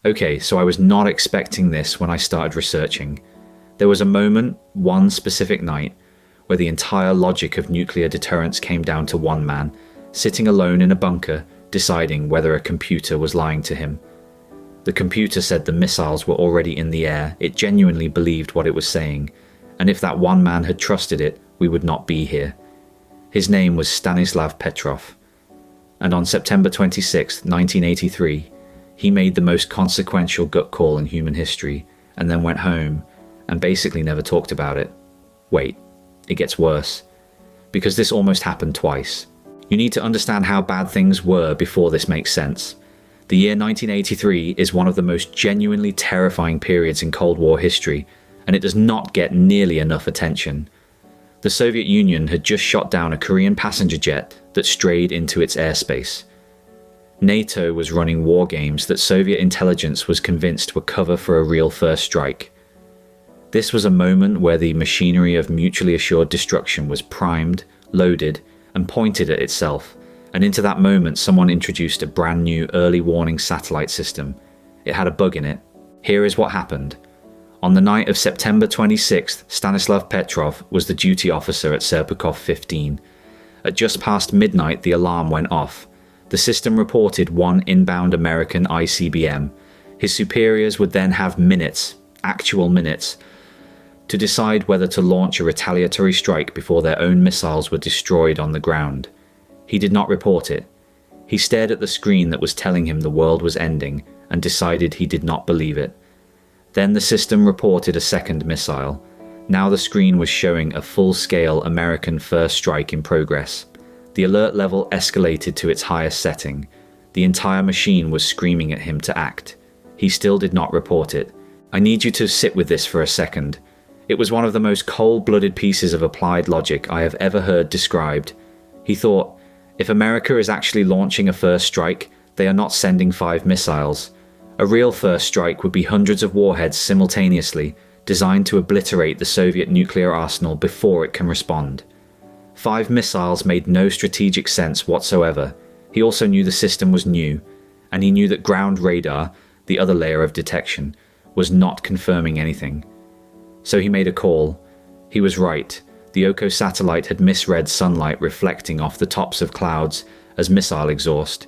Okay, so I was not expecting this when I started researching. There was a moment, one specific night, where the entire logic of nuclear deterrence came down to one man, sitting alone in a bunker, deciding whether a computer was lying to him. The computer said the missiles were already in the air. It genuinely believed what it was saying, and if that one man had trusted it, we would not be here. His name was Stanislav Petrov, and on September 26, 1983, he made the most consequential gut call in human history, and then went home and basically never talked about it. Wait, it gets worse, because this almost happened twice. You need to understand how bad things were before this makes sense. The year 1983 is one of the most genuinely terrifying periods in Cold War history, and it does not get nearly enough attention. The Soviet Union had just shot down a Korean passenger jet that strayed into its airspace. NATO was running war games that Soviet intelligence was convinced were cover for a real first strike. This was a moment where the machinery of mutually assured destruction was primed, loaded, and pointed at itself, and into that moment someone introduced a brand new early warning satellite system. It had a bug in it. Here is what happened. On the night of September 26th, Stanislav Petrov was the duty officer at Serpukhov 15. At just past midnight, the alarm went off. The system reported one inbound American ICBM. His superiors would then have minutes, actual minutes, to decide whether to launch a retaliatory strike before their own missiles were destroyed on the ground. He did not report it. He stared at the screen that was telling him the world was ending and decided he did not believe it. Then the system reported a second missile. Now the screen was showing a full-scale American first strike in progress. The alert level escalated to its highest setting. The entire machine was screaming at him to act. He still did not report it. I need you to sit with this for a second. It was one of the most cold-blooded pieces of applied logic I have ever heard described. He thought, if America is actually launching a first strike, they are not sending 5 missiles. A real first strike would be hundreds of warheads simultaneously, designed to obliterate the Soviet nuclear arsenal before it can respond. 5 missiles made no strategic sense whatsoever. He also knew the system was new, and he knew that ground radar, the other layer of detection, was not confirming anything. So he made a call. He was right. The Oko satellite had misread sunlight reflecting off the tops of clouds as missile exhaust.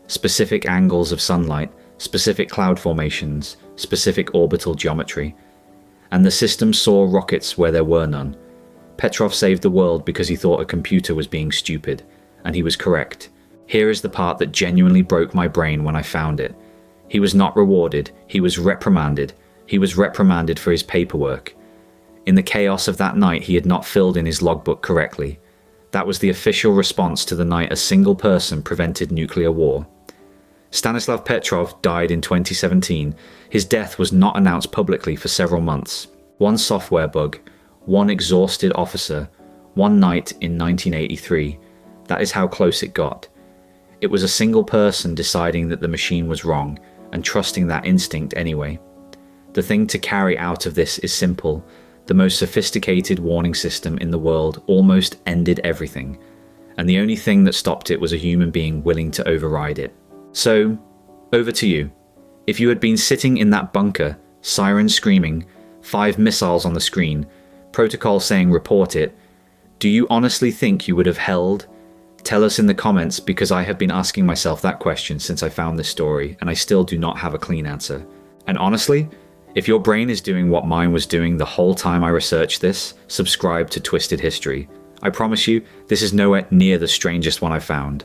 Specific angles of sunlight, specific cloud formations, specific orbital geometry. And the system saw rockets where there were none. Petrov saved the world because he thought a computer was being stupid, and he was correct. Here is the part that genuinely broke my brain when I found it. He was not rewarded, he was reprimanded. He was reprimanded for his paperwork. In the chaos of that night, he had not filled in his logbook correctly. That was the official response to the night a single person prevented nuclear war. Stanislav Petrov died in 2017. His death was not announced publicly for several months. One software bug, one exhausted officer, one night in 1983. That is how close it got. It was a single person deciding that the machine was wrong and trusting that instinct anyway. The thing to carry out of this is simple. The most sophisticated warning system in the world almost ended everything, and the only thing that stopped it was a human being willing to override it. So, over to you. If you had been sitting in that bunker, sirens screaming, 5 missiles on the screen, protocol saying report it, do you honestly think you would have held? Tell us in the comments, because I have been asking myself that question since I found this story, and I still do not have a clean answer. And honestly, if your brain is doing what mine was doing the whole time I researched this, subscribe to Twisted History. I promise you, this is nowhere near the strangest one I've found.